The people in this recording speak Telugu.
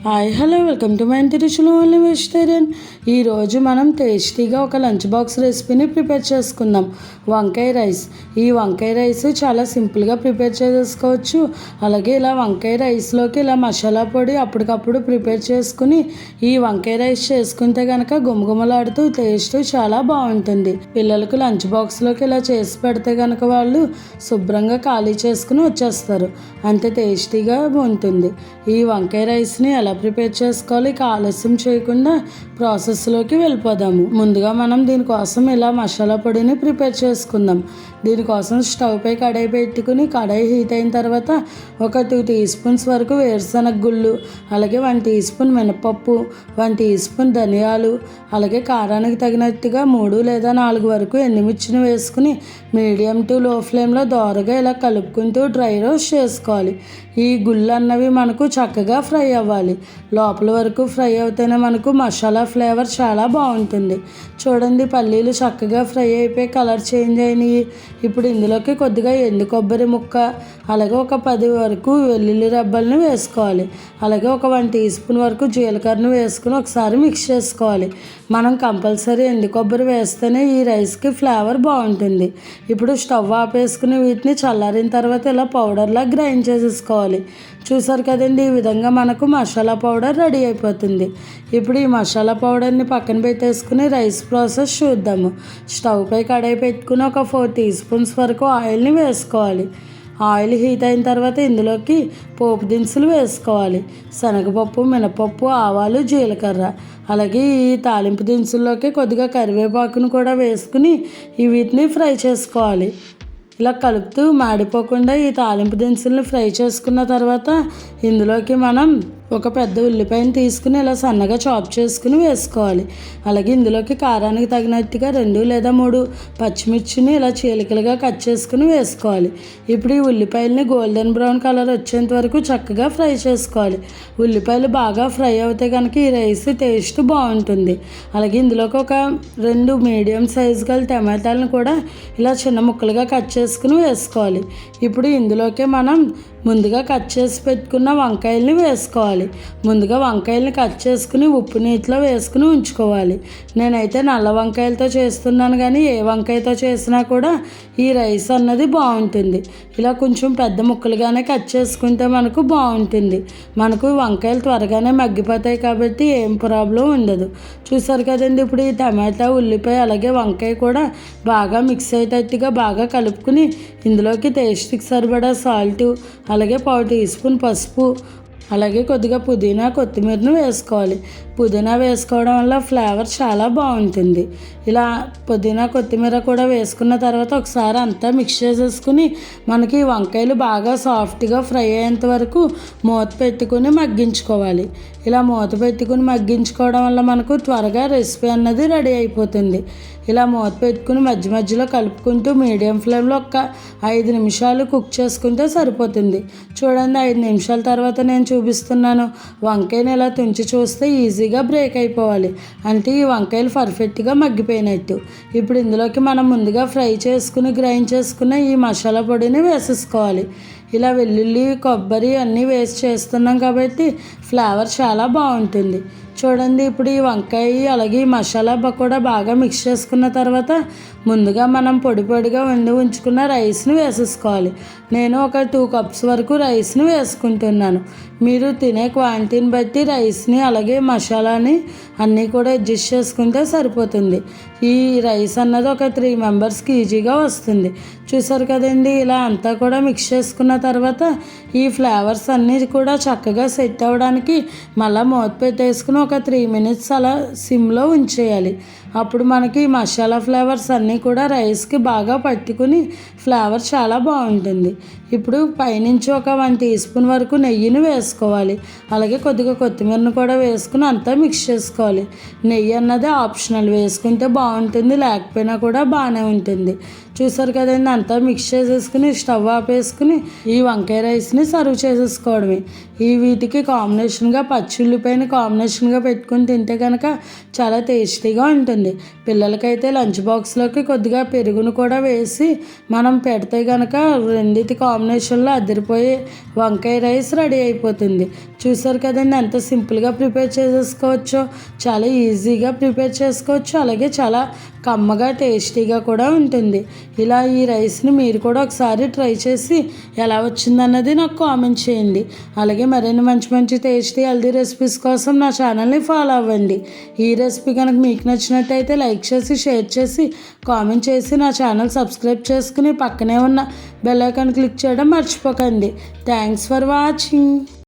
Hi hello welcome to my ఇంటి రుచులు ఓన్లీ వెజిటేరియన్. ఈరోజు మనం టేస్టీగా ఒక లంచ్ బాక్స్ రెసిపీని ప్రిపేర్ చేసుకుందాం, వంకాయ రైస్. ఈ వంకాయ రైస్ చాలా సింపుల్గా ప్రిపేర్ చేసుకోవచ్చు. అలాగే ఇలా వంకాయ రైస్లోకి ఇలా మసాలా పొడి అప్పటికప్పుడు ప్రిపేర్ చేసుకుని ఈ వంకాయ రైస్ చేసుకుంటే కనుక గుమగుమలాడుతూ టేస్ట్ చాలా బాగుంటుంది. పిల్లలకు లంచ్ బాక్స్లోకి ఇలా చేసి పెడితే కనుక వాళ్ళు శుభ్రంగా ఖాళీ చేసుకుని వచ్చేస్తారు, అంతే టేస్టీగా ఉంటుంది. ఈ వంకాయ రైస్ని ఎలా ప్రిపేర్ చేసుకోవాలి, ఇక ఆలస్యం చేయకుండా ప్రాసెస్లోకి వెళ్ళిపోదాము. ముందుగా మనం దీనికోసం ఇలా మసాలా పొడిని ప్రిపేర్ చేసుకుందాం. దీనికోసం స్టవ్ పై కడాయి పెట్టుకుని కడాయి హీట్ అయిన తర్వాత ఒక 2 టీ స్పూన్స్ వరకు వేరుశనగ గుళ్ళు, అలాగే 1 టీ స్పూన్ మినపప్పు, 1 టీ స్పూన్ ధనియాలు, అలాగే కారానికి తగినట్టుగా 3 లేదా 4 వరకు ఎండుమిర్చిని వేసుకుని మీడియం టు లో ఫ్లేమ్లో దోరగా ఇలా కలుపుకుంటూ డ్రై రోస్ట్ చేసుకోవాలి. ఈ గుళ్ళు అన్నవి మనకు చక్కగా ఫ్రై అవ్వాలి. లోపల వరకు ఫ్రై అవుతేనే మనకు మసాలా ఫ్లేవర్ చాలా బాగుంటుంది. చూడండి, పల్లీలు చక్కగా ఫ్రై అయిపోయి కలర్ చేంజ్ అయినాయి. ఇప్పుడు ఇందులోకి కొద్దిగా ఎండు కొబ్బరి ముక్క, అలాగే ఒక 10 వరకు వెల్లుల్లి రెబ్బల్ని వేసుకోవాలి. అలాగే ఒక 1 టీ స్పూన్ వరకు జీలకర్రను వేసుకుని ఒకసారి మిక్స్ చేసుకోవాలి. మనం కంపల్సరీ ఎండు కొబ్బరి వేస్తేనే ఈ రైస్కి ఫ్లేవర్ బాగుంటుంది. ఇప్పుడు స్టవ్ ఆపేసుకుని వీటిని చల్లారిన తర్వాత ఇలా పౌడర్లా గ్రైండ్ చేసేసుకోవాలి. చూసారు కదండి, ఈ విధంగా మనకు మసాలా పౌడర్ రెడీ అయిపోతుంది. ఇప్పుడు ఈ మసాలా పౌడర్ని పక్కన పెట్టేసుకుని రైస్ ప్రాసెస్ చూద్దాము. స్టవ్ పై కడాయి పెట్టుకుని ఒక 4 టీ స్పూన్స్ వరకు ఆయిల్ని వేసుకోవాలి. ఆయిల్ హీట్ అయిన తర్వాత ఇందులోకి పోపు దినుసులు వేసుకోవాలి. శనగపప్పు, మినపప్పు, ఆవాలు, జీలకర్ర, అలాగే ఈ తాలింపు దినుసుల్లోకి కొద్దిగా కరివేపాకును కూడా వేసుకుని వీటిని ఫ్రై చేసుకోవాలి. ఇలా కలుపుతూ మాడిపోకుండా ఈ తాలింపు దినుసులను ఫ్రై చేసుకున్న తర్వాత ఇందులోకి మనం ఒక పెద్ద ఉల్లిపాయను తీసుకుని ఇలా సన్నగా చాప్ చేసుకుని వేసుకోవాలి. అలాగే ఇందులోకి కారానికి తగినట్టుగా 2 లేదా 3 పచ్చిమిర్చిని ఇలా చీలికలుగా కట్ చేసుకుని వేసుకోవాలి. ఇప్పుడు ఈ ఉల్లిపాయలని గోల్డెన్ బ్రౌన్ కలర్ వచ్చేంత వరకు చక్కగా ఫ్రై చేసుకోవాలి. ఉల్లిపాయలు బాగా ఫ్రై అవుతే కనుక ఈ రైస్ టేస్ట్ బాగుంటుంది. అలాగే ఇందులోకి ఒక 2 మీడియం సైజు గల టమాటాలను కూడా ఇలా చిన్న ముక్కలుగా కట్ చేసుకుని వేసుకోవాలి. ఇప్పుడు ఇందులోకి మనం ముందుగా కట్ చేసి పెట్టుకున్న వంకాయల్ని వేసుకోవాలి. ముందుగా వంకాయల్ని కట్ చేసుకుని ఉప్పు నీటిలో వేసుకుని ఉంచుకోవాలి. నేనైతే నల్ల వంకాయలతో చేస్తున్నాను, కానీ ఏ వంకాయతో చేసినా కూడా ఈ రైస్ అన్నది బాగుంటుంది. ఇలా కొంచెం పెద్ద ముక్కలుగానే కట్ చేసుకుంటే మనకు బాగుంటుంది. మనకు వంకాయలు త్వరగానే మగ్గిపోతాయి కాబట్టి ఏం ప్రాబ్లం ఉండదు. చూసారు కదండి, ఇప్పుడు ఈ టమాటా, ఉల్లిపాయ, అలాగే వంకాయ కూడా బాగా మిక్స్ అయ్యేటట్టుగా బాగా కలుపుకుని ఇందులోకి టేస్ట్కి సరిపడా సాల్ట్, అలాగే 1/4 టీ స్పూన్ పసుపు, అలాగే కొద్దిగా పుదీనా, కొత్తిమీరను వేసుకోవాలి. పుదీనా వేసుకోవడం వల్ల ఫ్లేవర్ చాలా బాగుంటుంది. ఇలా పుదీనా, కొత్తిమీర కూడా వేసుకున్న తర్వాత ఒకసారి అంతా మిక్స్ చేసేసుకుని మనకి వంకాయలు బాగా సాఫ్ట్గా ఫ్రై అయ్యేంత వరకు మూత పెట్టుకుని మగ్గించుకోవాలి. ఇలా మూత పెట్టుకుని మగ్గించుకోవడం వల్ల మనకు త్వరగా రెసిపీ అన్నది రెడీ అయిపోతుంది. ఇలా మూత పెట్టుకుని మధ్య మధ్యలో కలుపుకుంటూ మీడియం ఫ్లేమ్లో ఒక 5 నిమిషాలు కుక్ చేసుకుంటే సరిపోతుంది. చూడండి, 5 నిమిషాల తర్వాత నేను చూపిస్తున్నాను. వంకాయని ఇలా తుంచి చూస్తే ఈజీగా బ్రేక్ అయిపోవాలి, అంటే ఈ వంకాయలు పర్ఫెక్ట్గా మగ్గిపోయినట్టు. ఇప్పుడు ఇందులోకి మనం ముందుగా ఫ్రై చేసుకుని గ్రైండ్ చేసుకున్న ఈ మసాలా పొడిని వేసేసుకోవాలి. ఇలా వెల్లుల్లి, కొబ్బరి అన్నీ వేసి చేస్తున్నాం కాబట్టి ఫ్లేవర్ చాలా బాగుంటుంది. చూడండి, ఇప్పుడు ఈ వంకాయ అలాగే ఈ మసాలా కూడా బాగా మిక్స్ చేసుకున్న తర్వాత ముందుగా మనం పొడి పొడిగా వండి ఉంచుకున్న రైస్ని వేసేసుకోవాలి. నేను ఒక 2 కప్స్ వరకు రైస్ని వేసుకుంటున్నాను. మీరు తినే క్వాంటిటీని బట్టి రైస్ని అలాగే మసాలాని అన్నీ కూడా అడ్జస్ట్ చేసుకుంటే సరిపోతుంది. ఈ రైస్ అన్నది ఒక 3 మెంబర్స్కి ఈజీగా వస్తుంది. చూసారు కదండి, ఇలా అంతా కూడా మిక్స్ చేసుకున్న తర్వాత ఈ ఫ్లేవర్స్ అన్నీ కూడా చక్కగా సెట్ అవ్వడానికి మళ్ళీ మూత పెట్టేసుకుని ఒక 3 మినిట్స్ అలా సిమ్లో ఉంచేయాలి. అప్పుడు మనకి మసాలా ఫ్లేవర్స్ అన్నీ కూడా రైస్కి బాగా పట్టుకుని ఫ్లేవర్ చాలా బాగుంటుంది. ఇప్పుడు పైనుంచి ఒక 1 టీ స్పూన్ వరకు నెయ్యిని వేసుకోవాలి. అలాగే కొద్దిగా కొత్తిమీరను కూడా వేసుకుని అంతా మిక్స్ చేసుకోవాలి. నెయ్యి అన్నది ఆప్షనల్, వేసుకుంటే బాగుంటుంది, లేకపోయినా కూడా బాగానే ఉంటుంది. చూసారు కదండి, అంతా మిక్స్ చేసేసుకుని స్టవ్ ఆపేసుకుని ఈ వంకాయ రైస్ని సర్వ్ చేసేసుకోవడమే. వీటికి కాంబినేషన్గా పచ్చి ఉల్లిపాయని కాంబినేషన్గా పెట్టుకుని తింటే కనుక చాలా టేస్టీగా ఉంటుంది. పిల్లలకైతే లంచ్ బాక్స్లోకి కొద్దిగా పెరుగును కూడా వేసి మనం పెడితే కనుక రెండింటి కాంబినేషన్లో అదిరిపోయే వంకాయ రైస్ రెడీ అయిపోతుంది. చూసారు కదండి ఎంత సింపుల్గా ప్రిపేర్ చేసేసుకోవచ్చో. చాలా ఈజీగా ప్రిపేర్ చేసుకోవచ్చు, అలాగే చాలా కమ్మగా టేస్టీగా కూడా ఉంటుంది. ఇలా ఈ రైస్ని మీరు కూడా ఒకసారి ట్రై చేసి ఎలా వచ్చిందన్నది నాకు కామెంట్ చేయండి. అలాగే మరిన్ని మంచి మంచి టేస్టీ హెల్దీ రెసిపీస్ కోసం నా ఛానల్ని ఫాలో అవ్వండి. ఈ రెసిపీ కనుక మీకు నచ్చినట్టయితే లైక్ చేసి షేర్ చేసి కామెంట్ చేసి నా ఛానల్ సబ్స్క్రైబ్ చేసుకుని పక్కనే ఉన్న బెల్ ఐకాన్ క్లిక్ చేయడం మర్చిపోకండి. Thanks for watching.